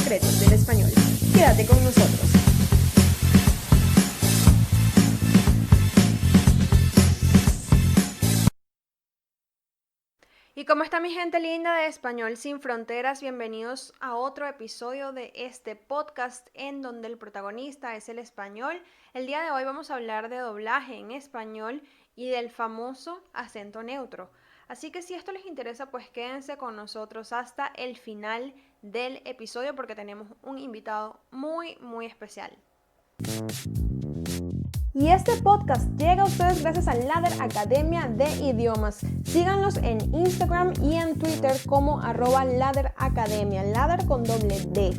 secretos del español. Quédate con nosotros. ¿Y cómo está mi gente linda de Español Sin Fronteras? Bienvenidos a otro episodio de este podcast en donde el protagonista es el español. El día de hoy vamos a hablar de doblaje en español y del famoso acento neutro. Así que si esto les interesa, pues quédense con nosotros hasta el final del episodio porque tenemos un invitado muy especial. Y este podcast llega a ustedes gracias a Ladder Academia de Idiomas. Síganlos en Instagram y en Twitter como @LadderAcademia, Ladder con doble D,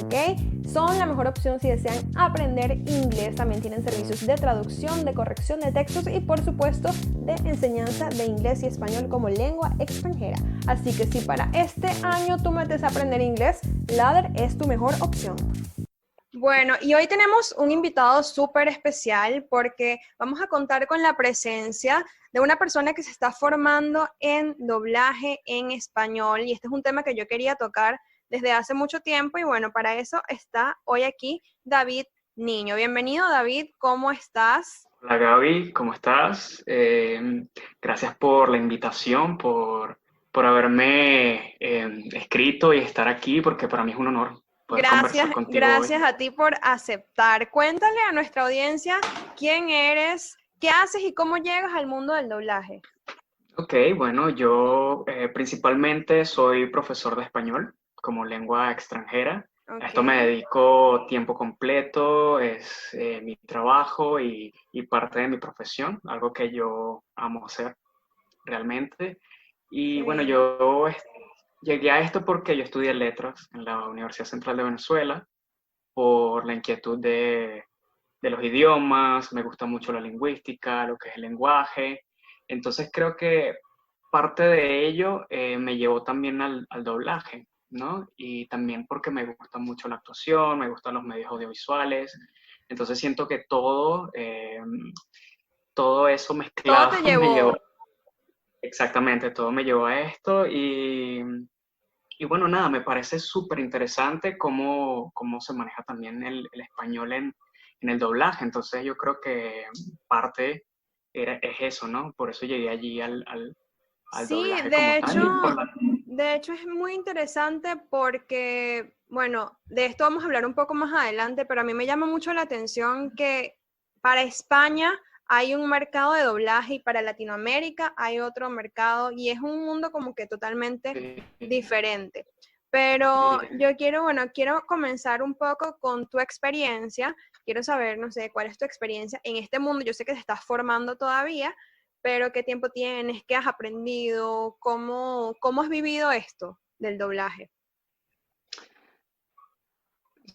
¿ok? Son la mejor opción si desean aprender inglés. También tienen servicios de traducción, de corrección de textos y por supuesto de enseñanza de inglés y español como lengua extranjera. Así que si para este año tú metes a aprender inglés, Ladder es tu mejor opción. Bueno, y hoy tenemos un invitado súper especial porque vamos a contar con la presencia de una persona que se está formando en doblaje en español y este es un tema que yo quería tocar desde hace mucho tiempo y bueno, para eso está hoy aquí David Niño. Bienvenido David, ¿cómo estás? Hola Gaby, ¿cómo estás? Gracias por la invitación, por haberme escrito y estar aquí, porque para mí es un honor poder conversar contigo hoy. Gracias a ti por aceptar. Cuéntale a nuestra audiencia quién eres, qué haces y cómo llegas al mundo del doblaje. Ok, bueno, yo principalmente soy profesor de español como lengua extranjera. A esto me Okay. dedico tiempo completo, es mi trabajo y parte de mi profesión, algo que yo amo hacer realmente. Y Qué bueno, bien. llegué a esto porque yo estudié letras en la Universidad Central de Venezuela por la inquietud de los idiomas, me gusta mucho la lingüística, lo que es el lenguaje. Entonces creo que parte de ello me llevó también al doblaje, ¿no? Y también porque me gusta mucho la actuación, me gustan los medios audiovisuales. Entonces siento que todo eso Todo mezclado te me llevó. llevó. Exactamente, todo me llevó a esto y bueno, nada, me parece súper interesante cómo se maneja también el español en el doblaje, entonces yo creo que parte es eso, ¿no? Por eso llegué allí al Sí, doblaje como tal y por la... de hecho es muy interesante porque, bueno, de esto vamos a hablar un poco más adelante, pero a mí me llama mucho la atención que para España hay un mercado de doblaje y para Latinoamérica hay otro mercado y es un mundo como que totalmente diferente. Pero yo quiero, bueno, quiero comenzar un poco con tu experiencia. Quiero saber, no sé, cuál es tu experiencia en este mundo. Yo sé que te estás formando todavía, pero ¿qué tiempo tienes? ¿Qué has aprendido? ¿Cómo has vivido esto del doblaje?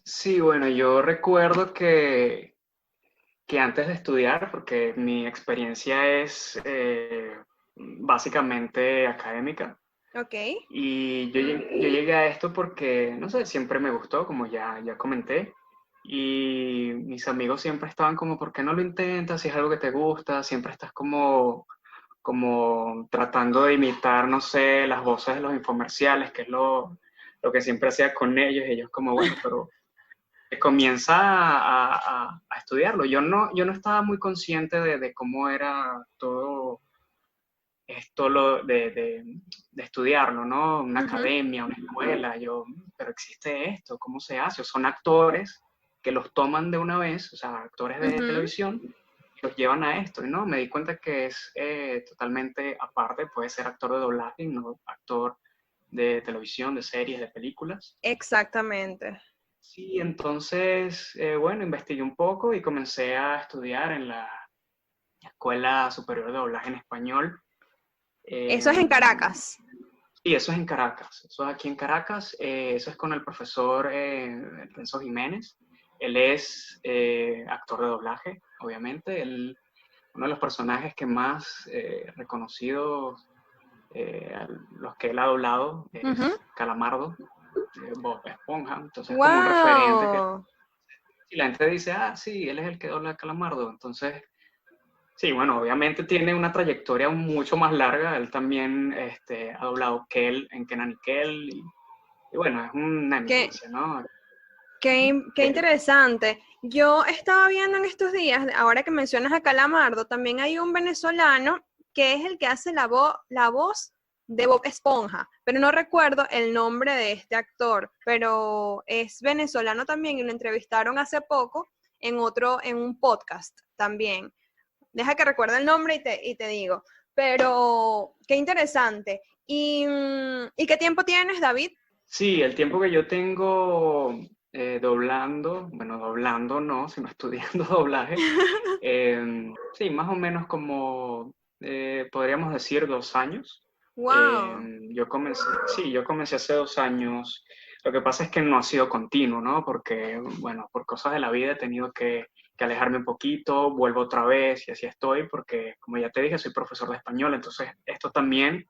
Sí, bueno, yo recuerdo que antes de estudiar, porque mi experiencia es básicamente académica, Ok. y yo llegué a esto porque, no sé, siempre me gustó, como ya comenté, y mis amigos siempre estaban como, ¿por qué no lo intentas? Si es algo que te gusta, siempre estás como tratando de imitar, no sé, las voces de los infomerciales, que es lo que siempre hacía con ellos, y ellos como, bueno, pero comienza a estudiarlo. Yo no estaba muy consciente de cómo era todo esto de estudiarlo, ¿no? Una Ujú. academia, una escuela, pero existe esto, ¿cómo se hace? O son actores que los toman de una vez, o sea, actores de Ujú. televisión, y los llevan a esto, y no, me di cuenta que es totalmente aparte, puede ser actor de doblaje, no actor de televisión, de series, de películas. Exactamente. Sí, entonces, bueno, investigué un poco y comencé a estudiar en la Escuela Superior de Doblaje en Español. Eso es en Caracas. Sí, eso es en Caracas, eso es aquí en Caracas, eso es con el profesor Renzo Jiménez. Él es actor de doblaje, obviamente, uno de los personajes que más reconocidos, los que él ha doblado, Ujú. es Calamardo, de Bob Esponja, entonces es como un referente que ¡Wow! si la gente dice, ah, sí, él es el que dobla a Calamardo, entonces sí, bueno, obviamente tiene una trayectoria mucho más larga. Él también ha doblado Kel en Kenan y Kel. Y bueno, es una Que eminencia, ¿no? Qué interesante. Yo estaba viendo en estos días, ahora que mencionas a Calamardo, también hay un venezolano que es el que hace la voz de Bob Esponja, pero no recuerdo el nombre de este actor, pero es venezolano también y lo entrevistaron hace poco en un podcast también. Deja que recuerde el nombre y te digo. Pero qué interesante. ¿Y qué tiempo tienes, David? Sí, el tiempo que yo tengo doblando no, sino estudiando doblaje, sí, más o menos como, podríamos decir, 2 años. Wow, Yo comencé hace 2 años. Lo que pasa es que no ha sido continuo, ¿no? Porque, bueno, por cosas de la vida he tenido que alejarme un poquito, vuelvo otra vez y así estoy, porque, como ya te dije, soy profesor de español, entonces esto también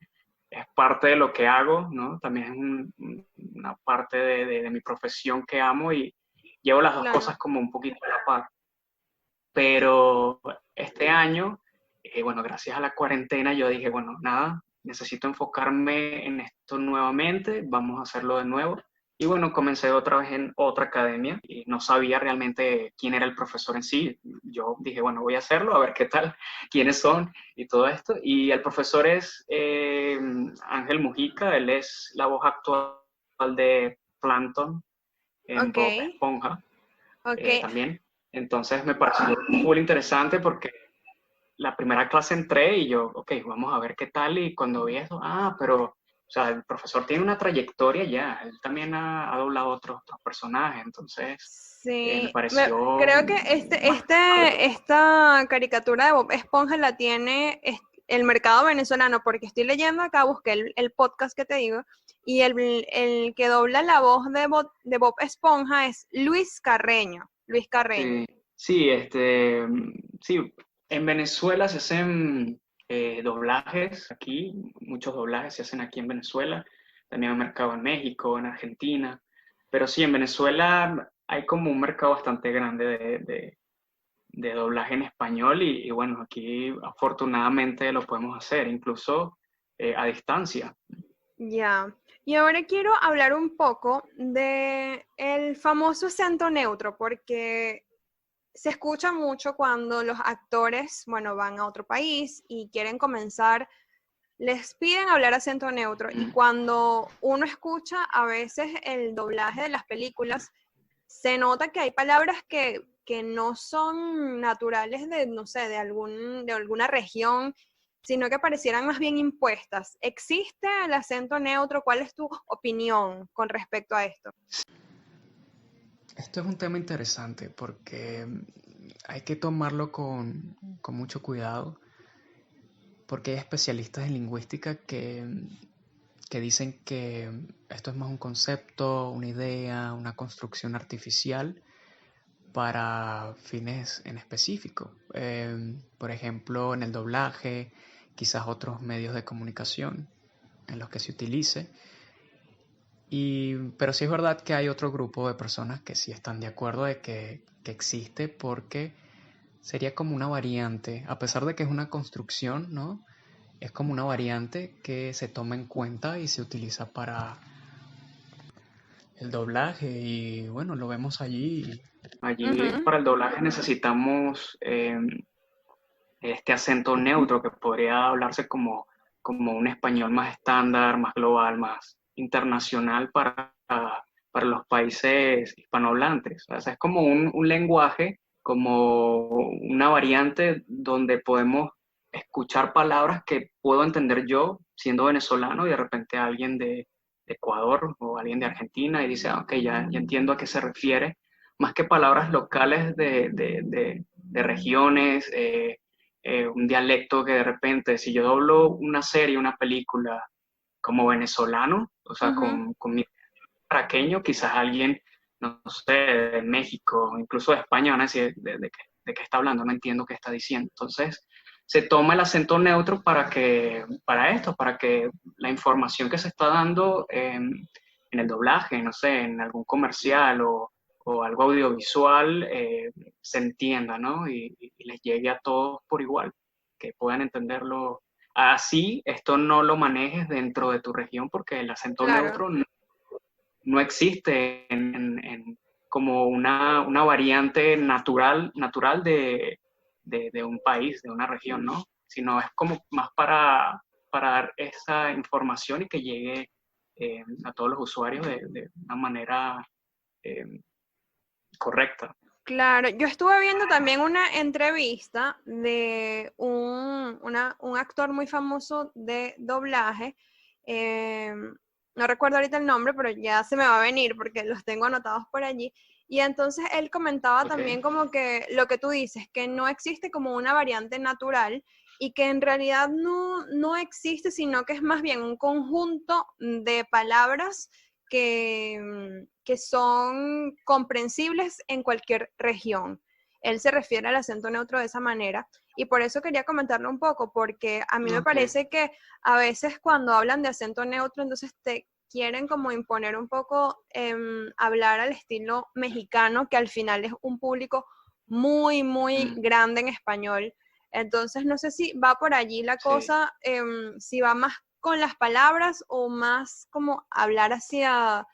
es parte de lo que hago, ¿no? También es una parte de mi profesión que amo y llevo las dos claro. cosas como un poquito a la par. Pero este año, bueno, gracias a la cuarentena, yo dije, bueno, nada, necesito enfocarme en esto nuevamente, vamos a hacerlo de nuevo. Y bueno, comencé otra vez en otra academia y no sabía realmente quién era el profesor en sí. Yo dije, bueno, voy a hacerlo, a ver qué tal, quiénes son y todo esto. Y el profesor es Ángel Mujica, él es la voz actual de Plankton en Ok, Bob Esponja ok. también. Entonces me pareció muy interesante porque la primera clase entré y yo, ok, vamos a ver qué tal. Y cuando vi eso, pero, o sea, el profesor tiene una trayectoria ya, él también ha doblado otros personajes, entonces me Sí, pareció creo que más algo. esta caricatura de Bob Esponja la tiene el mercado venezolano, porque estoy leyendo acá, busqué el podcast que te digo, y el que dobla la voz de Bob Esponja es Luis Carreño. Luis Carreño. Sí, sí, sí, en Venezuela se hacen doblajes aquí, muchos doblajes se hacen aquí en Venezuela, también hay un mercado en México, en Argentina, pero sí, en Venezuela hay como un mercado bastante grande de doblaje en español y bueno, aquí afortunadamente lo podemos hacer, incluso a distancia. Ya. Y ahora quiero hablar un poco de el famoso acento neutro, porque se escucha mucho cuando los actores, bueno, van a otro país y quieren comenzar, les piden hablar acento neutro y cuando uno escucha a veces el doblaje de las películas, se nota que hay palabras que no son naturales de, no sé, de alguna región, sino que parecieran más bien impuestas. ¿Existe el acento neutro? ¿Cuál es tu opinión con respecto a esto? Esto es un tema interesante porque hay que tomarlo con mucho cuidado, porque hay especialistas en lingüística que dicen que esto es más un concepto, una idea, una construcción artificial para fines en específico. Por ejemplo, en el doblaje, quizás otros medios de comunicación en los que se utilice. Pero sí es verdad que hay otro grupo de personas que sí están de acuerdo de que existe porque sería como una variante, a pesar de que es una construcción, ¿no? Es como una variante que se toma en cuenta y se utiliza para el doblaje y bueno, lo vemos allí. Allí Ujú. para el doblaje necesitamos este acento neutro que podría hablarse como un español más estándar, más global, más internacional para los países hispanohablantes. O sea, es como un lenguaje, como una variante donde podemos escuchar palabras que puedo entender yo siendo venezolano y de repente alguien de Ecuador o alguien de Argentina y dice, ok, ya entiendo a qué se refiere, más que palabras locales de regiones, un dialecto que de repente, si yo doblo una serie, una película como venezolano, o sea, Ujú. con mi caraqueño, quizás alguien, no sé, de México, incluso de España, van a decir de qué está hablando, no entiendo qué está diciendo. Entonces, se toma el acento neutro para que la información que se está dando en el doblaje, no sé, en algún comercial o algo audiovisual, se entienda, ¿no? Y les llegue a todos por igual, que puedan entenderlo. Así, esto no lo manejes dentro de tu región porque el acento Claro. neutro no existe como una variante natural de un país, de una región, ¿no? Sino es como más para dar esa información y que llegue a todos los usuarios de una manera eh, correcta. Claro, yo estuve viendo también una entrevista de un actor muy famoso de doblaje. eh, no recuerdo ahorita el nombre, pero ya se me va a venir porque los tengo anotados por allí. Y entonces él comentaba también Okay. como que lo que tú dices, que no existe como una variante natural y que en realidad no existe, sino que es más bien un conjunto de palabras que son comprensibles en cualquier región. Él se refiere al acento neutro de esa manera y por eso quería comentarlo un poco, porque a mí me Okay. parece que a veces cuando hablan de acento neutro, entonces te quieren como imponer un poco hablar al estilo mexicano, que al final es un público muy, muy grande en español. Entonces, no sé si va por allí la Sí. cosa, si va más con las palabras o más como hablar hacia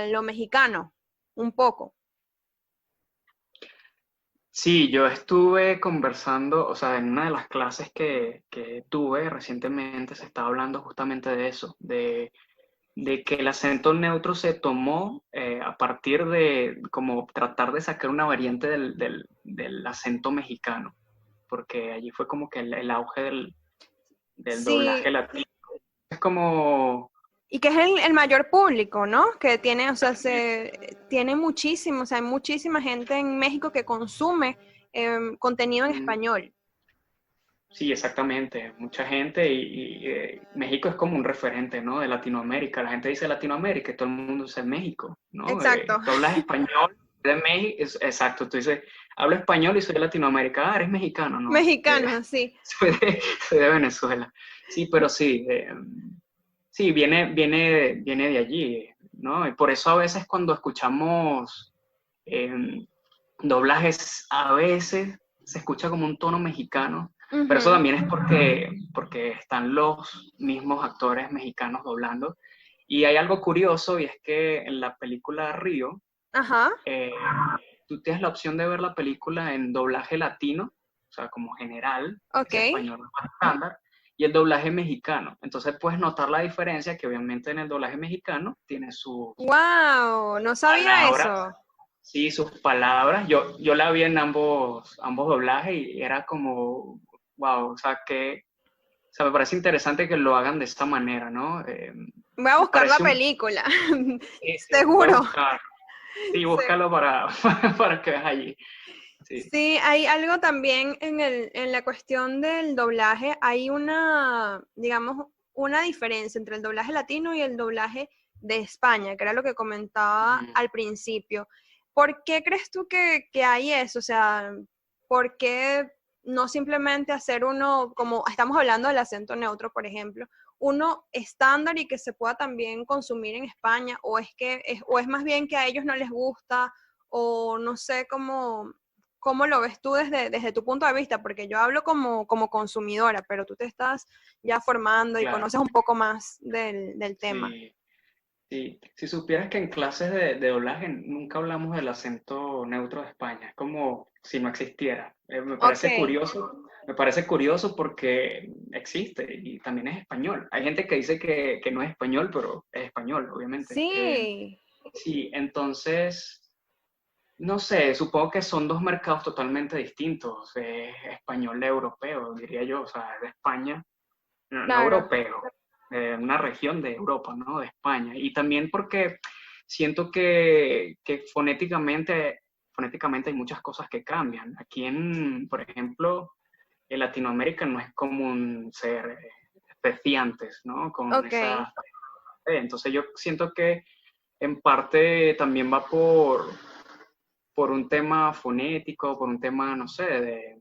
lo mexicano, un poco. Sí, yo estuve conversando, o sea, en una de las clases que tuve recientemente se estaba hablando justamente de eso, de que el acento neutro se tomó a partir de como tratar de sacar una variante del acento mexicano, porque allí fue como que el auge del doblaje Sí, latino. Es como... y que es el mayor público, ¿no? Que tiene, o sea, tiene muchísimo, o sea, hay muchísima gente en México que consume contenido en español. Sí, exactamente. Mucha gente México es como un referente, ¿no? De Latinoamérica. La gente dice Latinoamérica y todo el mundo dice México, ¿no? Exacto. Tú hablas español de México, exacto. Tú dices, hablo español y soy de Latinoamérica. Ah, eres mexicano, ¿no? Mexicano, sí. Soy de Venezuela. Sí, pero sí, sí, viene de allí, ¿no? Y por eso a veces cuando escuchamos eh, doblajes, a veces se escucha como un tono mexicano, pero eso Ujú. también es porque están los mismos actores mexicanos doblando. Y hay algo curioso y es que en la película Río, Ajá, eh, tú tienes la opción de ver la película en doblaje latino, o sea, como general, ok. ese español más estándar, y el doblaje mexicano. Entonces puedes notar la diferencia que obviamente en el doblaje mexicano tiene sus Wow, no sabía palabras, eso. sí, sus palabras. Yo la vi en ambos doblajes y era como, wow, o sea, me parece interesante que lo hagan de esta manera, ¿no? Voy a Me buscar la parece un... película. Sí, sí, lo puedes Seguro. buscar. Sí, Se- búscalo para que veas allí. Sí. Sí, hay algo también en la cuestión del doblaje. Hay una, digamos, una diferencia entre el doblaje latino y el doblaje de España, que era lo que comentaba Mm. al principio. ¿Por qué crees tú que hay eso? O sea, ¿por qué no simplemente hacer uno, como estamos hablando del acento neutro, por ejemplo, uno estándar y que se pueda también consumir en España? O es más bien que a ellos no les gusta, o no sé cómo lo ves tú desde tu punto de vista, porque yo hablo como consumidora, pero tú te estás ya formando y Claro, conoces un poco más del tema. sí. Sí, si supieras que en clases de doblaje nunca hablamos del acento neutro de España, es como si no existiera. Ok, Me parece curioso porque existe y también es español. Hay gente que dice que no es español, pero es español, obviamente. sí, Sí, entonces, no sé, supongo que son dos mercados totalmente distintos, español e europeo, diría yo, o sea, de España no claro. europeo, una región de Europa, ¿no? De España. Y también porque siento que fonéticamente hay muchas cosas que cambian. Aquí por ejemplo, en Latinoamérica no es común ser especiantes, ¿no? Con Ok. esa... entonces yo siento que en parte también va por un tema fonético, por un tema, no sé,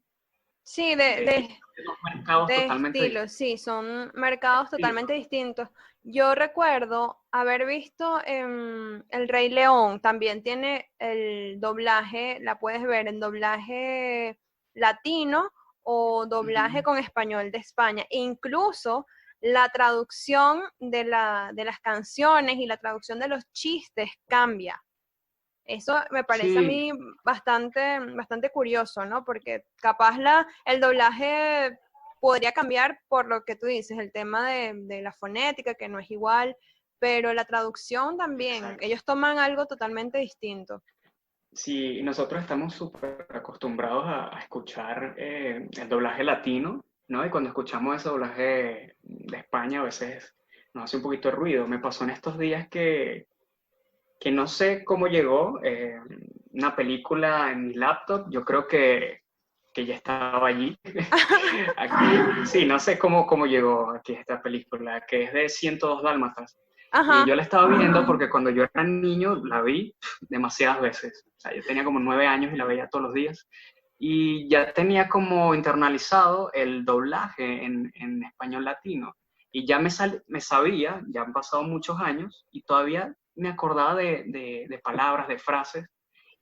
Sí, de dos mercados de totalmente estilo, sí, son mercados totalmente distintos. distintos. Yo recuerdo haber visto El Rey León, también tiene el doblaje, la puedes ver en doblaje latino o doblaje Ujú. con español de España. E incluso la traducción de las canciones y la traducción de los chistes cambia. Eso me parece a Sí, mí bastante curioso, ¿no? Porque capaz el doblaje podría cambiar por lo que tú dices, el tema de la fonética, que no es igual, pero la traducción también, exacto. ellos toman algo totalmente distinto. Sí, nosotros estamos súper acostumbrados a escuchar el doblaje latino, ¿no? Y cuando escuchamos ese doblaje de España a veces nos hace un poquito de ruido. Me pasó en estos días que no sé cómo llegó una película en mi laptop, yo creo que ya estaba allí. Aquí, sí, no sé cómo llegó aquí esta película, que es de 102 Dálmatas. Y Ajá, yo la estaba viendo porque cuando yo era niño la vi demasiadas veces. O sea, yo tenía como 9 años y la veía todos los días. Y ya tenía como internalizado el doblaje en español latino. Y ya me sabía, ya han pasado muchos años, y todavía me acordaba de palabras, de frases,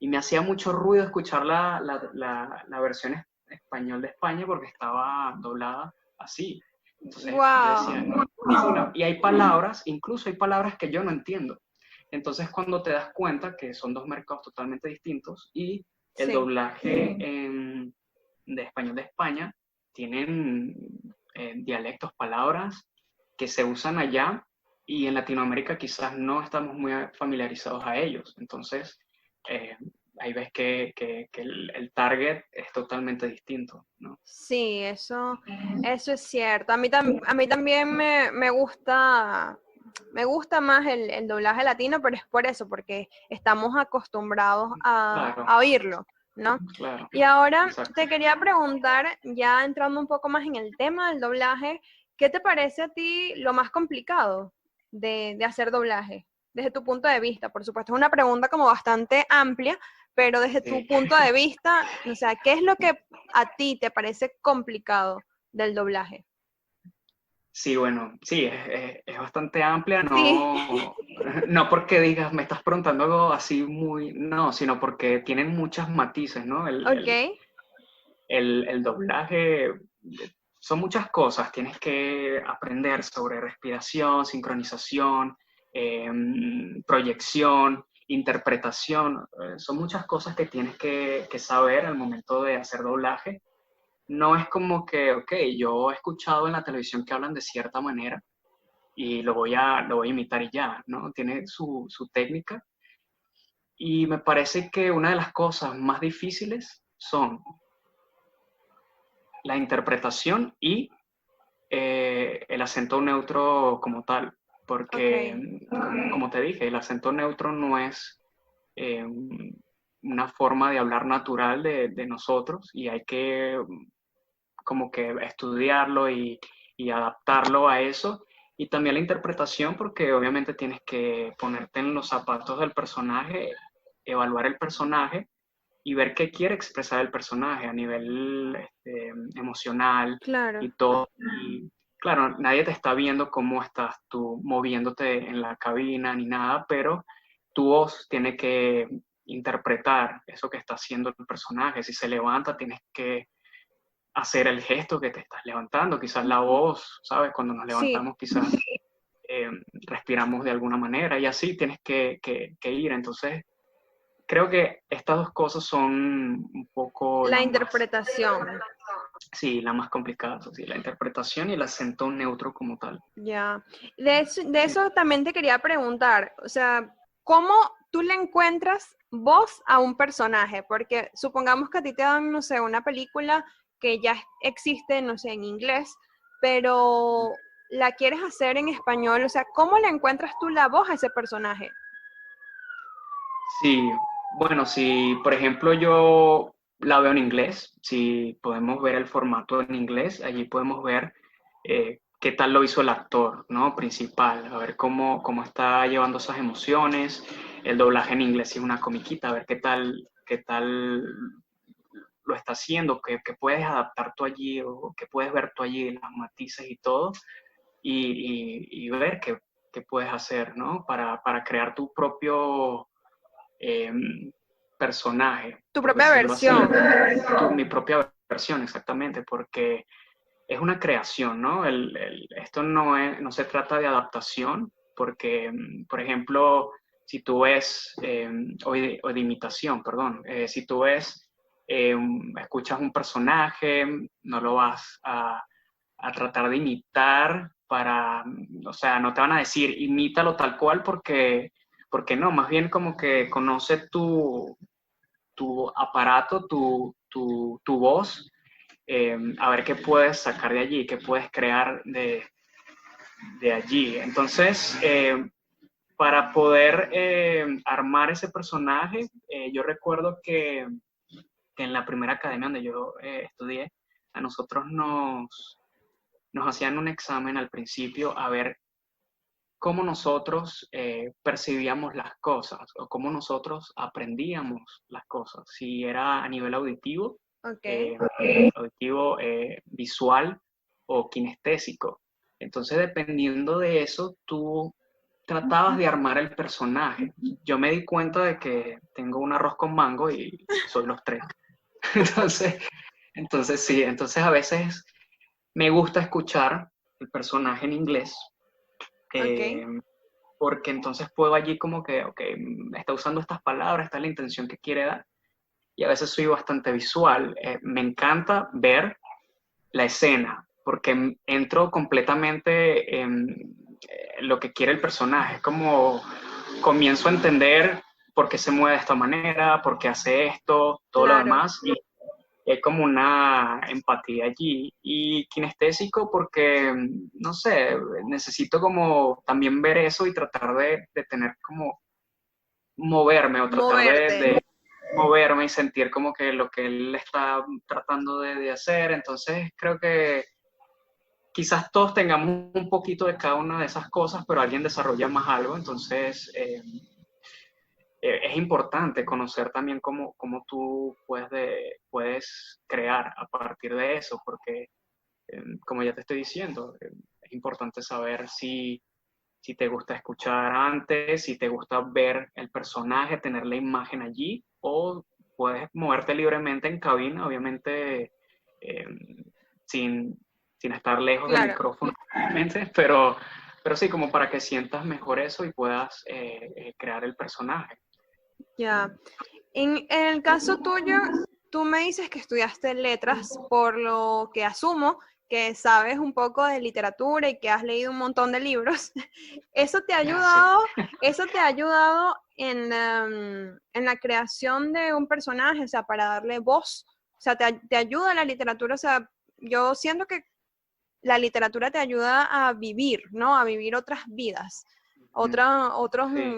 y me hacía mucho ruido escuchar la versión español de España porque estaba doblada así. Entonces yo decía, wow, no, no, y hay palabras, incluso hay palabras que yo no entiendo. Entonces cuando te das cuenta que son dos mercados totalmente distintos y el sí. doblaje de español de España tienen dialectos, palabras que se usan allá y en Latinoamérica quizás no estamos muy familiarizados a ellos. Entonces, eh, ahí ves que el target es totalmente distinto, ¿no? Sí, eso es cierto. A mí también me gusta más el doblaje latino, pero es por eso, porque estamos acostumbrados Claro, a oírlo, ¿no? claro, Y ahora exacto. te quería preguntar, ya entrando un poco más en el tema del doblaje, ¿qué te parece a ti lo más complicado de hacer doblaje? Desde tu punto de vista, por supuesto, es una pregunta como bastante amplia, pero desde tu Sí. punto de vista, o sea, ¿qué es lo que a ti te parece complicado del doblaje? Sí, bueno, sí, es bastante amplia, Sí, no porque digas, me estás preguntando algo así muy, no, sino porque tienen muchos matices, ¿no? ok, El doblaje son muchas cosas, tienes que aprender sobre respiración, sincronización, proyección, interpretación, son muchas cosas que tienes que saber al momento de hacer doblaje. No es como que, ok, yo he escuchado en la televisión que hablan de cierta manera y lo voy a imitar y ya, ¿no? Tiene su técnica y me parece que una de las cosas más difíciles son la interpretación y el acento neutro como tal, porque, ok. como te dije, el acento neutro no es eh, una forma de hablar natural de nosotros y hay que como que estudiarlo y adaptarlo a eso. Y también la interpretación, porque obviamente tienes que ponerte en los zapatos del personaje, evaluar el personaje y ver qué quiere expresar el personaje a nivel emocional Claro. y todo. Y claro, nadie te está viendo cómo estás tú moviéndote en la cabina ni nada, pero tu voz tiene que interpretar eso que está haciendo el personaje. Si se levanta, tienes que hacer el gesto que te estás levantando, quizás la voz, ¿sabes? Cuando nos Sí, levantamos, quizás respiramos de alguna manera y así tienes que ir. Entonces, creo que estas dos cosas son un poco la las más, interpretación. sí, las más complicadas, sí, la interpretación y el acento neutro como tal. Ya. De Sí. eso también te quería preguntar, o sea, ¿cómo tú le encuentras voz a un personaje? Porque supongamos que a ti te dan, no sé, una película que ya existe, no sé, en inglés, pero la quieres hacer en español, o sea, ¿cómo le encuentras tú la voz a ese personaje? Sí, bueno, si por ejemplo yo la veo en inglés, si podemos ver el formato en inglés, allí podemos ver qué tal lo hizo el actor, ¿no? Principal, a ver cómo está llevando esas emociones, el doblaje en inglés si es una comiquita, a ver qué tal lo está haciendo, qué puedes adaptar tú allí o qué puedes ver tú allí, las matices y todo, y ver qué puedes hacer, ¿no? Para crear tu propio eh, personaje, Tu por propia decirlo así, versión. mi propia versión exactamente, porque es una creación, ¿no? Esto no se trata de adaptación, porque, por ejemplo, si tú ves, o de imitación, perdón, si tú ves, escuchas un personaje, no lo vas a tratar de imitar o sea, no te van a decir imítalo tal cual porque no, más bien como que conoce tu aparato, tu voz, a ver qué puedes sacar de allí, qué puedes crear de allí. Entonces, para poder armar ese personaje, yo recuerdo que en la primera academia donde yo estudié, a nosotros nos hacían un examen al principio a ver cómo nosotros percibíamos las cosas o cómo nosotros aprendíamos las cosas, si era a nivel auditivo, Ok. visual o kinestésico. Entonces, dependiendo de eso, tú tratabas de armar el personaje. Yo me di cuenta de que tengo un arroz con mango y soy los tres. Entonces, sí, entonces a veces me gusta escuchar el personaje en inglés, Ok. eh, porque entonces puedo allí como que, ok, está usando estas palabras, esta es la intención que quiere dar, y a veces soy bastante visual. Me encanta ver la escena, porque entro completamente en lo que quiere el personaje, es como comienzo a entender por qué se mueve de esta manera, por qué hace esto, todo lo Claro. demás, y hay como una empatía allí. Y kinestésico porque, no sé, necesito como también ver eso y tratar de tener como moverme o tratar Moverte. de moverme y sentir como que lo que él está tratando de hacer. Entonces creo que quizás todos tengamos un poquito de cada una de esas cosas, pero alguien desarrolla más algo. Entonces es importante conocer también cómo tú puedes crear a partir de eso, porque como ya te estoy diciendo, es importante saber si te gusta escuchar antes, si te gusta ver el personaje, tener la imagen allí, o puedes moverte libremente en cabina, obviamente eh, sin, sin estar lejos del Claro. micrófono, obviamente, pero sí, como para que sientas mejor eso y puedas crear el personaje. Ya. En el caso tuyo, tú me dices que estudiaste letras, por lo que asumo que sabes un poco de literatura y que has leído un montón de libros. ¿Eso te ha Sí. ayudado, eso te ha ayudado en la creación de un personaje, o sea, para darle voz? O sea, te ayuda la literatura, o sea, yo siento que la literatura te ayuda a vivir, ¿no? A vivir otras vidas, Sí,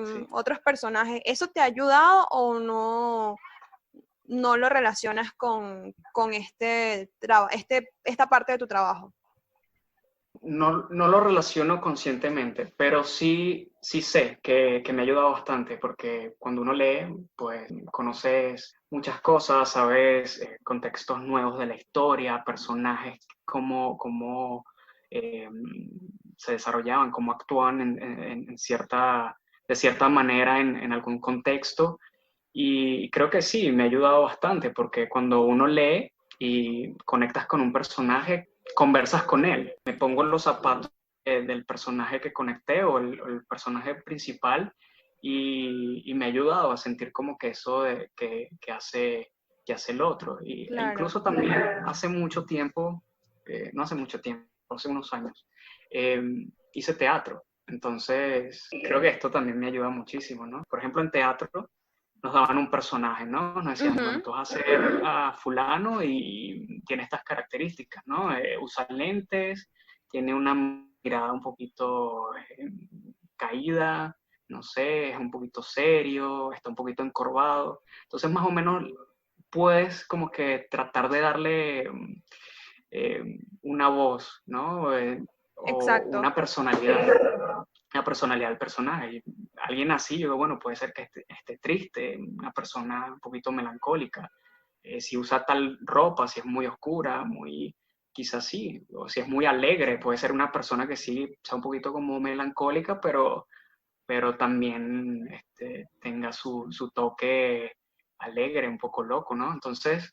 sí. otros personajes. ¿Eso te ha ayudado o no lo relacionas con esta parte de tu trabajo? No lo relaciono conscientemente, pero sí sé que me ha ayudado bastante, porque cuando uno lee, pues conoces muchas cosas, sabes contextos nuevos de la historia, personajes, cómo eh, se desarrollaban, cómo actúan de cierta manera en algún contexto. Y creo que sí, me ha ayudado bastante, porque cuando uno lee y conectas con un personaje, conversas con él. Me pongo en los zapatos del personaje que conecté o el personaje principal y me ha ayudado a sentir como que eso que hace el otro. E Claro. incluso también hace mucho tiempo, no hace mucho tiempo, hace unos años, eh, hice teatro. Entonces, creo que esto también me ayuda muchísimo, ¿no? Por ejemplo, en teatro nos daban un personaje, ¿no? Nos decían, bueno, Ujú. tú vas a ser a fulano y tiene estas características, ¿no? Usa lentes, tiene una mirada un poquito caída, no sé, es un poquito serio, está un poquito encorvado. Entonces, más o menos, puedes como que tratar de darle una voz, ¿no? O Exacto. una personalidad del personaje. Y alguien así, yo digo, bueno, puede ser que esté triste, una persona un poquito melancólica. Si usa tal ropa, si es muy oscura, quizás sí, o si es muy alegre, puede ser una persona que sí sea un poquito como melancólica, pero también tenga su toque alegre, un poco loco, ¿no? Entonces,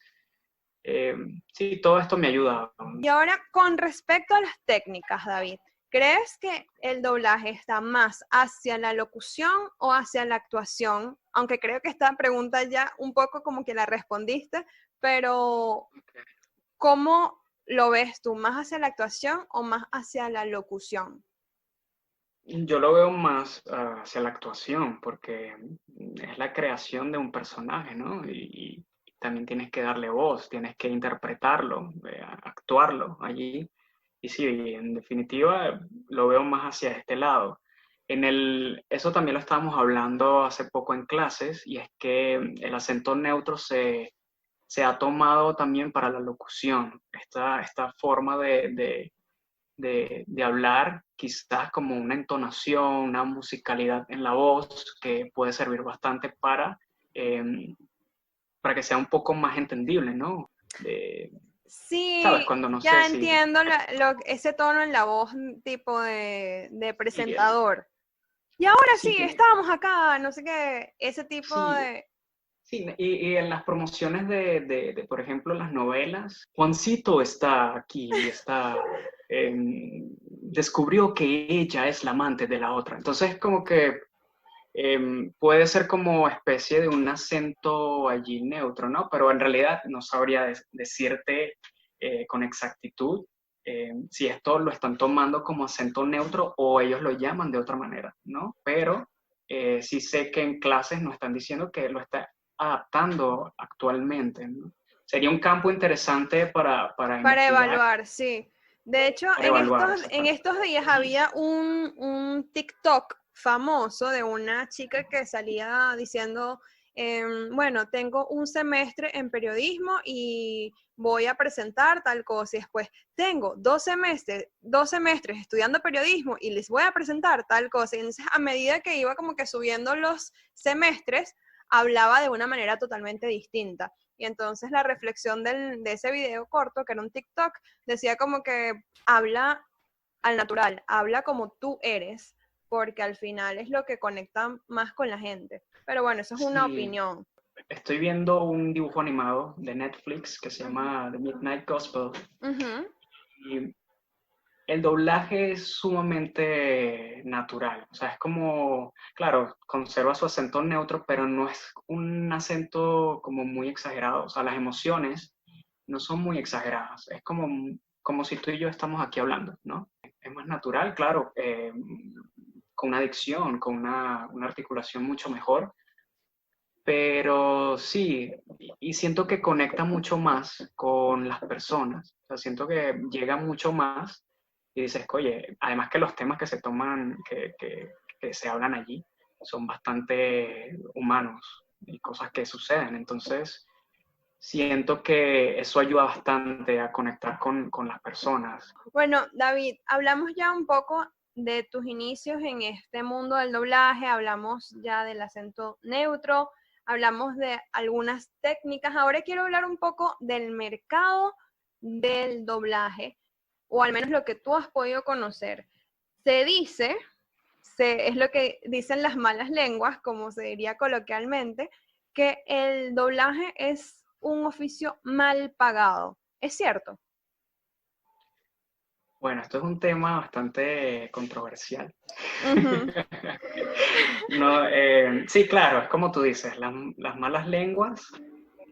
sí, todo esto me ayuda. Y ahora, con respecto a las técnicas, David, ¿crees que el doblaje está más hacia la locución o hacia la actuación? Aunque creo que esta pregunta ya un poco como que la respondiste, pero ¿cómo lo ves tú? ¿Más hacia la actuación o más hacia la locución? Yo lo veo más hacia la actuación, porque es la creación de un personaje, ¿no? Y también tienes que darle voz, tienes que interpretarlo, actuarlo allí. Y sí, en definitiva lo veo más hacia este lado. Eso también lo estábamos hablando hace poco en clases, y es que el acento neutro se ha tomado también para la locución. Esta forma de hablar, quizás como una entonación, una musicalidad en la voz que puede servir bastante para que sea un poco más entendible, ¿no? ¿Sabes? Sí, Cuando no sé ya si... entiendo ese tono en la voz tipo de Sí, presentador. Y ahora sí, sí, estábamos acá, no sé qué, ese tipo sí, de... sí, y en las promociones por ejemplo, las novelas, Juancito está aquí, descubrió que ella es la amante de la otra. Entonces, como que puede ser como especie de un acento allí neutro, ¿no? Pero en realidad no sabría decirte con exactitud si esto lo están tomando como acento neutro o ellos lo llaman de otra manera, ¿no? Pero sí sé que en clases nos están diciendo que lo está adaptando actualmente, ¿no? Sería un campo interesante para Para investigar, evaluar, sí. De hecho, para evaluar en exactamente. estos días había un TikTok famoso de una chica que salía diciendo, bueno, tengo un semestre en periodismo y voy a presentar tal cosa. Y después, tengo dos semestres estudiando periodismo y les voy a presentar tal cosa. Y entonces, a medida que iba como que subiendo los semestres, hablaba de una manera totalmente distinta. Y entonces la reflexión de ese video corto, que era un TikTok, decía como que habla al natural, habla como tú eres, porque al final es lo que conecta más con la gente. Pero bueno, eso es una Sí, opinión. estoy viendo un dibujo animado de Netflix que se Uh-huh. llama The Midnight Gospel, Uh-huh. y el doblaje es sumamente natural. O sea, es como, claro, conserva su acento neutro, pero no es un acento como muy exagerado. O sea, las emociones no son muy exageradas. Es como si tú y yo estamos aquí hablando, ¿no? Es más natural, claro, con una dicción, con una articulación mucho mejor. Pero sí, y siento que conecta mucho más con las personas. O sea, siento que llega mucho más y dices, oye, además que los temas que se toman, que se hablan allí, son bastante humanos y cosas que suceden. Entonces, siento que eso ayuda bastante a conectar con las personas. Bueno, David, hablamos ya un poco de tus inicios en este mundo del doblaje, hablamos ya del acento neutro, hablamos de algunas técnicas. Ahora quiero hablar un poco del mercado del doblaje, o al menos lo que tú has podido conocer. Se dice, es lo que dicen las malas lenguas, como se diría coloquialmente, que el doblaje es un oficio mal pagado. ¿Es cierto? Bueno, esto es un tema bastante controversial. Uh-huh. No, sí, claro, es como tú dices, las malas lenguas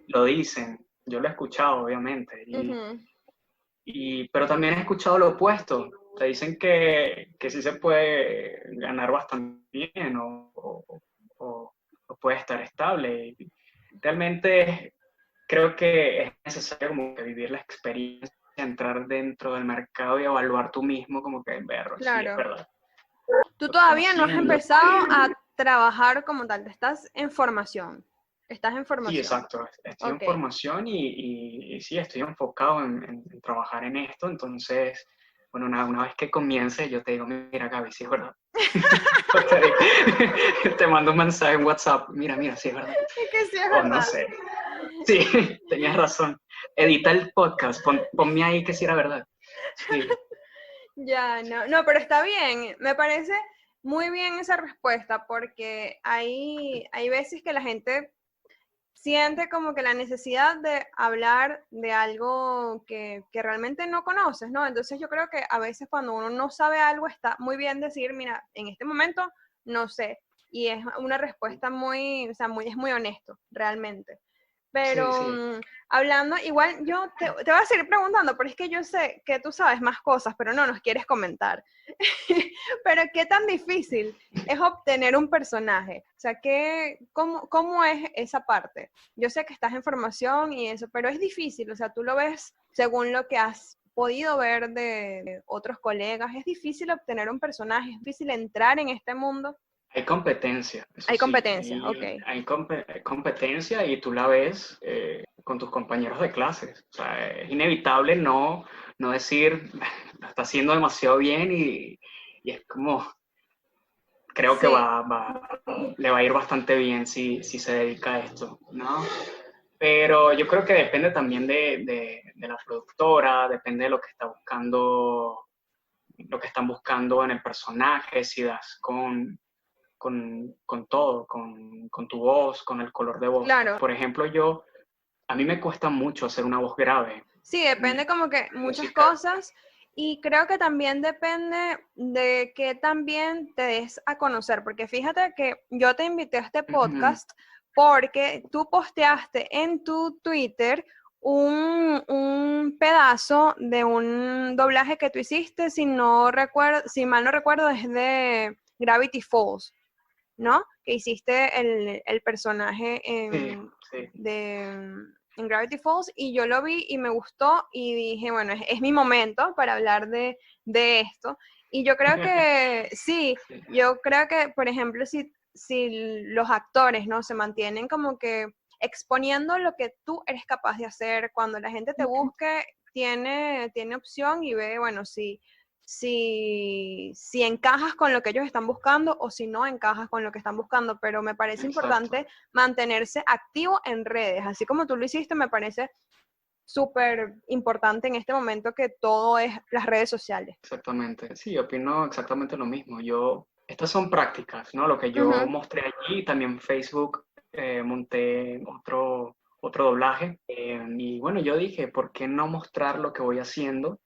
lo dicen, yo lo he escuchado, obviamente, Uh-huh. pero también he escuchado lo opuesto. Te dicen que sí se puede ganar bastante bien o puede estar estable. Y realmente creo que es necesario como que vivir la experiencia, entrar dentro del mercado y evaluar tú mismo como que, verlo, sí, es Claro. verdad, Tú lo que están todavía no has haciendo. empezado a trabajar como tal, estás en formación. Estás en Sí, formación. exacto. Estoy en Ok. formación y sí, estoy enfocado en trabajar en esto. Entonces, bueno, una vez que comience, yo te digo, mira, Gaby, sí es verdad. Te mando un mensaje en WhatsApp, mira, sí es verdad. Es que sí, es O no verdad. sé. Sí, tenías razón. Edita el podcast, ponme ahí que sí era verdad. Sí, Ya, no, no, pero está bien. Me parece muy bien esa respuesta porque hay veces que la gente siente como que la necesidad de hablar de algo que realmente no conoces, ¿no? Entonces yo creo que a veces cuando uno no sabe algo está muy bien decir, mira, en este momento no sé. Y es una respuesta muy, o sea, es muy honesto, realmente. Sí, Pero sí. hablando, igual yo te voy a seguir preguntando, pero es que yo sé que tú sabes más cosas, pero no nos quieres comentar. Pero ¿qué tan difícil es obtener un personaje? O sea, ¿cómo es esa parte? Yo sé que estás en formación y eso, pero es difícil, o sea, tú lo ves según lo que has podido ver de otros colegas, es difícil obtener un personaje, es difícil entrar en este mundo. Hay competencia, eso Hay sí, competencia, ok. hay competencia y tú la ves con tus compañeros de clases. O sea, es inevitable no decir, lo está haciendo demasiado bien y es como, creo que Sí, le va a ir bastante bien si se dedica a esto, ¿no? Pero yo creo que depende también de la productora, depende de lo que está buscando, lo que están buscando en el personaje, si das con todo, con tu voz, con el color de voz. claro. Por ejemplo, a mí me cuesta mucho hacer una voz grave. Sí, depende como que muchas Música. cosas y creo que también depende de que también te des a conocer, porque fíjate que yo te invité a este Ujú. podcast porque tú posteaste en tu Twitter un pedazo de un doblaje que tú hiciste, si mal no recuerdo, es de Gravity Falls, ¿no? Que hiciste el personaje Sí, sí. en Gravity Falls y yo lo vi y me gustó y dije, bueno, es mi momento para hablar de esto. Y yo creo que sí, Sí, yo creo que, por ejemplo, si los actores, ¿no? Se mantienen como que exponiendo lo que tú eres capaz de hacer, cuando la gente te busque, tiene opción y ve, bueno, si encajas con lo que ellos están buscando o si no encajas con lo que están buscando, pero me parece exacto, importante mantenerse activo en redes, así como tú lo hiciste, me parece súper importante en este momento que todo es las redes sociales. exactamente. Sí, opino exactamente lo mismo. Estas son prácticas, ¿no? Lo que yo Ujú, mostré allí, también en Facebook monté otro doblaje. Y bueno, yo dije, ¿por qué no mostrar lo que voy haciendo?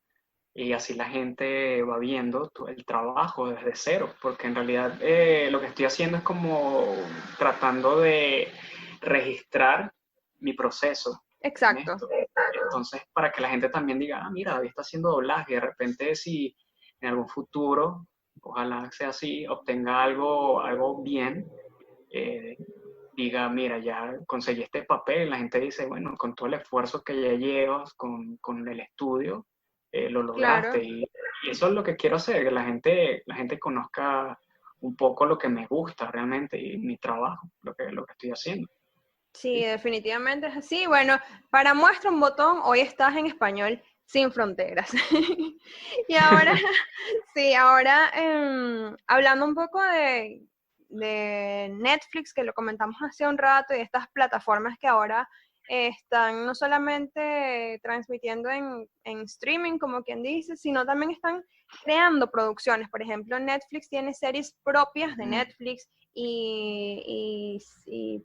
Y así la gente va viendo el trabajo desde cero, porque en realidad lo que estoy haciendo es como tratando de registrar mi proceso en exacto. esto. Entonces, para que la gente también diga, ah, mira, David está haciendo doblaje, y de repente si en algún futuro, ojalá sea así, obtenga algo bien, eh, diga, mira, ya conseguí este papel, la gente dice, bueno, con todo el esfuerzo que ya llevas, con el estudio, lo lograste. Claro. Y eso es lo que quiero hacer, que la gente conozca un poco lo que me gusta realmente y mi trabajo, lo que estoy haciendo. Sí, ¿Sí? definitivamente es así. Bueno, para muestra un botón, hoy estás en español sin fronteras. Y ahora, sí, ahora hablando un poco de Netflix, que lo comentamos hace un rato, y estas plataformas que ahora están no solamente transmitiendo en streaming, como quien dice, sino también están creando producciones. Por ejemplo, Netflix tiene series propias de Mm. Netflix y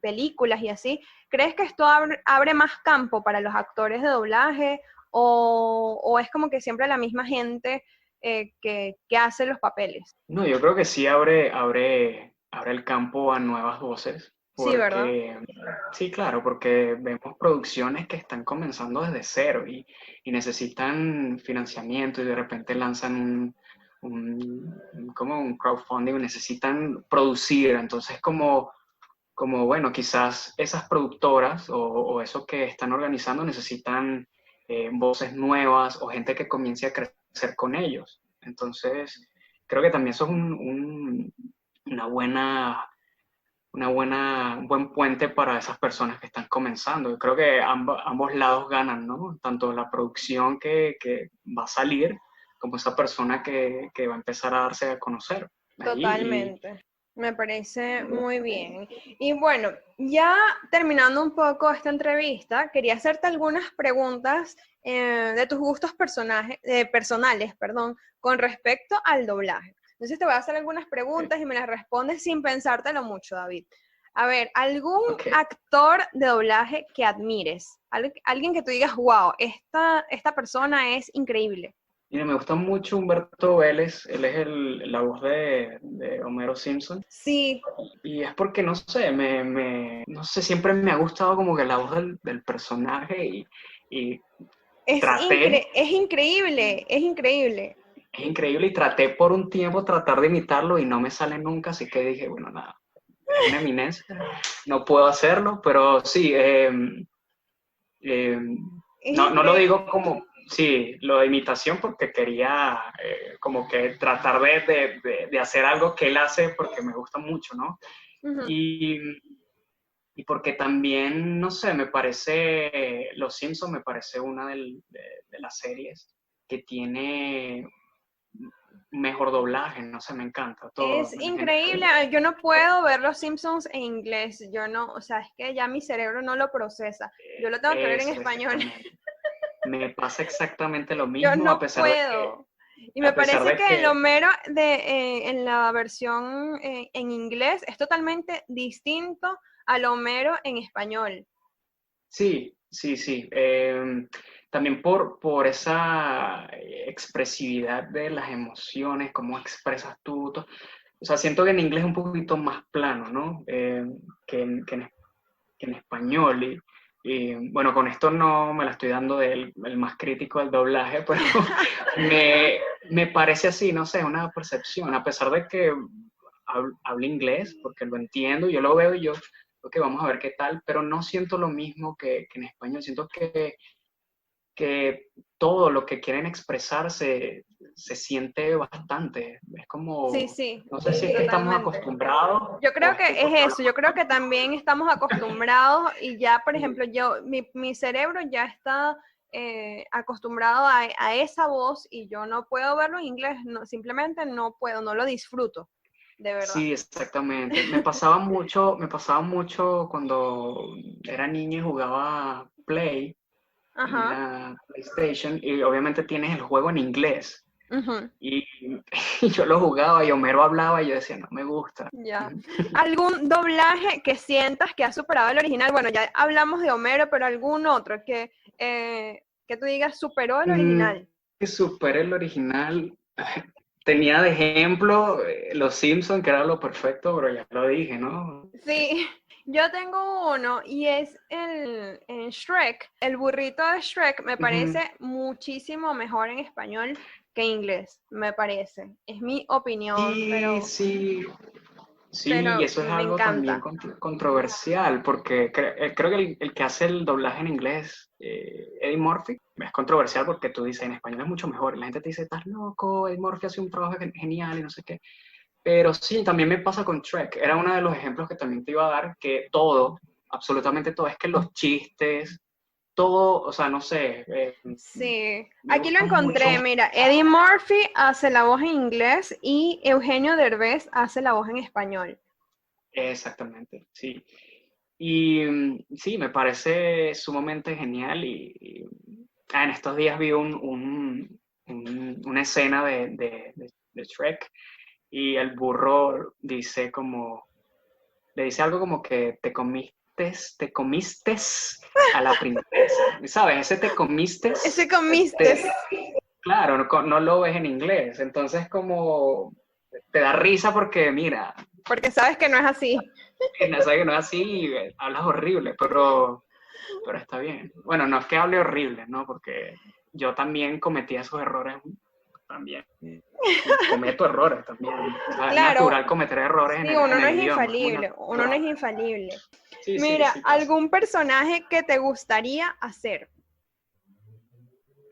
películas y así. ¿Crees que esto abre más campo para los actores de doblaje o es como que siempre la misma gente que hace los papeles? No, yo creo que sí abre el campo a nuevas voces, Sí, ¿verdad? porque sí, claro, porque vemos producciones que están comenzando desde cero y necesitan financiamiento y de repente lanzan como un crowdfunding, necesitan producir, entonces bueno, quizás esas productoras o eso que están organizando necesitan voces nuevas o gente que comience a crecer con ellos. Entonces, creo que también eso es una un buen puente para esas personas que están comenzando. Yo creo que ambos lados ganan, ¿no? Tanto la producción que va a salir como esa persona que va a empezar a darse a conocer allí. Totalmente. Me parece muy bien. Y bueno, ya terminando un poco esta entrevista, quería hacerte algunas preguntas de tus gustos personales, perdón, con respecto al doblaje. Entonces te voy a hacer algunas preguntas y me las respondes sin pensártelo mucho, David. A ver, ¿algún Ok. actor de doblaje que admires? Alguien que tú digas, wow, esta persona es increíble. Mira, me gusta mucho Humberto Vélez, él es la voz de Homero Simpson. Sí, Y es porque, no sé, no sé, siempre me ha gustado como que la voz del personaje y traté, es increíble, es increíble. es increíble y traté por un tiempo tratar de imitarlo y no me sale nunca, así que dije, bueno, nada, es una eminencia, no puedo hacerlo, pero sí, eh, Es no lo increíble. digo como, sí, lo de imitación porque quería como que tratar de hacer algo que él hace porque me gusta mucho, ¿no? Ujú. Y, y porque también, no sé, me parece, Los Simpsons me parece una de las series que tiene mejor doblaje, no sé, me encanta todo. Es increíble. Yo no puedo ver los Simpsons en inglés. Yo no, o sea, es que ya mi cerebro no lo procesa. Yo lo tengo que ver en Eso, español. exactamente. Me pasa exactamente lo Yo mismo, no puedo. Y me a pesar parece de que el que, Homero en la versión en inglés es totalmente distinto al Homero en español. sí, sí, sí. También por esa expresividad de las emociones, cómo expresas tú. O sea, siento que en inglés es un poquito más plano, ¿no? Que en español. Bueno, con esto no me la estoy dando del el más crítico del doblaje, pero me parece así, no sé, una percepción. A pesar de que hablo inglés, porque lo entiendo, yo lo veo y yo, ok, vamos a ver qué tal, pero no siento lo mismo que en español. Siento que todo lo que quieren expresar se siente bastante. Es Sí, como, sí, no sé si es que estamos totalmente. acostumbrados Yo o creo es que que porque es eso, hablamos yo creo que también estamos acostumbrados y ya, por así. ejemplo, mi cerebro ya está acostumbrado a esa voz y yo no puedo verlo en inglés, no, simplemente no puedo, no lo disfruto, de verdad. Sí, exactamente. Me pasaba mucho cuando era niño y jugaba Play en Ajá. la PlayStation y obviamente tienes el juego en inglés. Ujú. Y, y yo lo jugaba y Homero hablaba y yo decía, no me gusta. Ya. ¿Algún doblaje que sientas que ha superado el original? Bueno, ya hablamos de Homero, pero algún otro que tú digas superó el Mm, original. que supere el original. Tenía de ejemplo Los Simpson, que era lo perfecto, pero ya lo dije, ¿no? Sí, yo tengo uno y es en Shrek. El burrito de Shrek me Ujú. parece muchísimo mejor en español que en inglés, me parece. Es mi opinión, Sí, sí, sí, y pero eso es me algo también encanta. controversial, porque creo que el que hace el doblaje en inglés, Eddie Murphy, es controversial porque tú dices, en español es mucho mejor, y la gente te dice, estás loco, Eddie Murphy hace un trabajo genial y no sé qué. Pero sí, también me pasa con Shrek, era uno de los ejemplos que también te iba a dar, que todo, absolutamente todo, es que los chistes, todo, o sea, no sé, Sí, me aquí lo gusta mucho. encontré, mira, Eddie Murphy hace la voz en inglés y Eugenio Derbez hace la voz en español. Exactamente, sí. Y sí, me parece sumamente genial en estos días vi una escena de Shrek y el burro dice como, le dice algo como que te comiste a la princesa, ¿sabes? Ese te comiste, Ese comiste, claro, no lo ves en inglés, entonces como te da risa porque mira, porque sabes que no es así. sabes que no es así, hablas horrible, pero está bien. Bueno, no es que hable horrible, ¿no? Porque yo también cometí esos errores, también. Y cometo errores también. O sea, es Claro, natural cometer errores sí, en uno no el es idioma, es muy infalible, uno no es natural. infalible. Sí, sí, Mira, sí pasa. ¿algún personaje que te gustaría hacer?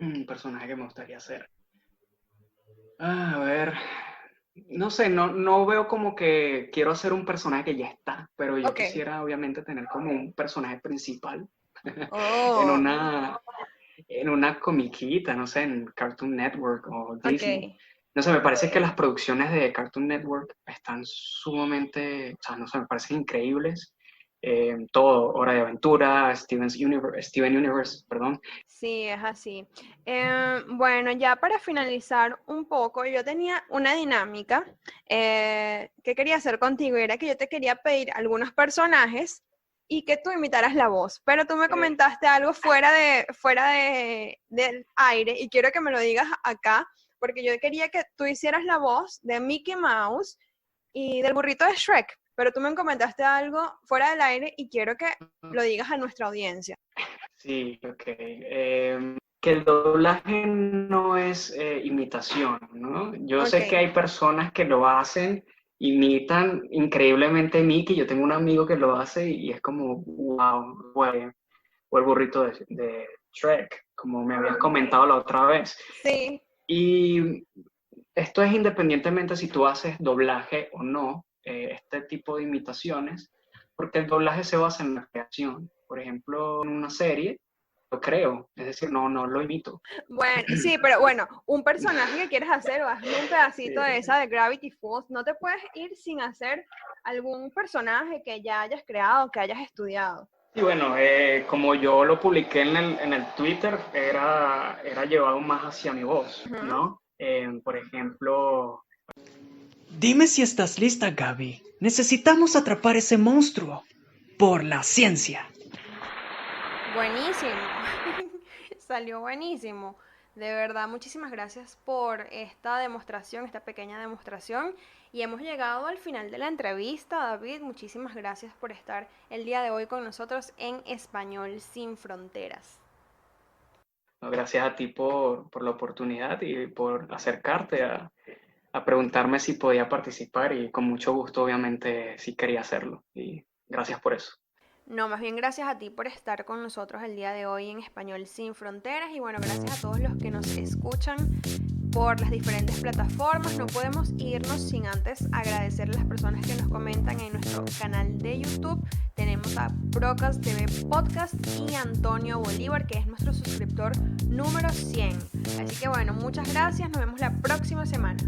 Un personaje que me gustaría hacer. A ver, no sé, no veo como que quiero hacer un personaje que ya está, pero yo Ok. quisiera obviamente tener como un personaje principal en Oh, una comiquita, no sé, en Cartoon Network o Disney. ok. No sé, me parece que las producciones de Cartoon Network están sumamente, o sea, no sé, me parecen increíbles. todo, Hora de Aventura, Steven Universe, perdón. Sí, es así. Bueno, ya para finalizar un poco, yo tenía una dinámica que quería hacer contigo, y era que yo te quería pedir algunos personajes y que tú imitaras la voz, pero tú me comentaste algo del aire y quiero que me lo digas acá, porque yo quería que tú hicieras la voz de Mickey Mouse y del burrito de Shrek, pero tú me comentaste algo fuera del aire y quiero que lo digas a nuestra audiencia. Sí, ok. Que el doblaje no es imitación, ¿no? Yo sé que Ok. hay personas que lo hacen, imitan increíblemente a Mickey. Yo tengo un amigo que lo hace y es como, wow, o el burrito de Shrek, como me habías comentado la otra vez. Sí. Y esto es independientemente si tú haces doblaje o no, este tipo de imitaciones, porque el doblaje se basa en la creación. Por ejemplo, en una serie, lo creo, es decir, no lo imito. Bueno, sí, pero bueno, un personaje que quieres hacer o hazme un pedacito de esa de Gravity Falls. No te puedes ir sin hacer algún personaje que ya hayas creado, que hayas estudiado. Y bueno, como yo lo publiqué en el Twitter, era llevado más hacia mi voz, Ujú. ¿no? Por ejemplo, Dime si estás lista, Gaby. Necesitamos atrapar ese monstruo. Por la ciencia. Buenísimo. Salió buenísimo. De verdad, muchísimas gracias por esta demostración, esta pequeña demostración. Y hemos llegado al final de la entrevista, David. Muchísimas gracias por estar el día de hoy con nosotros en Español Sin Fronteras. gracias a ti por la oportunidad y por acercarte a preguntarme si podía participar y con mucho gusto, obviamente, sí quería hacerlo. Y gracias por eso. No, más bien gracias a ti por estar con nosotros el día de hoy en Español Sin Fronteras y bueno, gracias a todos los que nos escuchan por las diferentes plataformas. No podemos irnos sin antes agradecer a las personas que nos comentan en nuestro canal de YouTube. Tenemos a Procast TV Podcast y Antonio Bolívar, que es nuestro suscriptor número 100. Así que bueno, muchas gracias, nos vemos la próxima semana.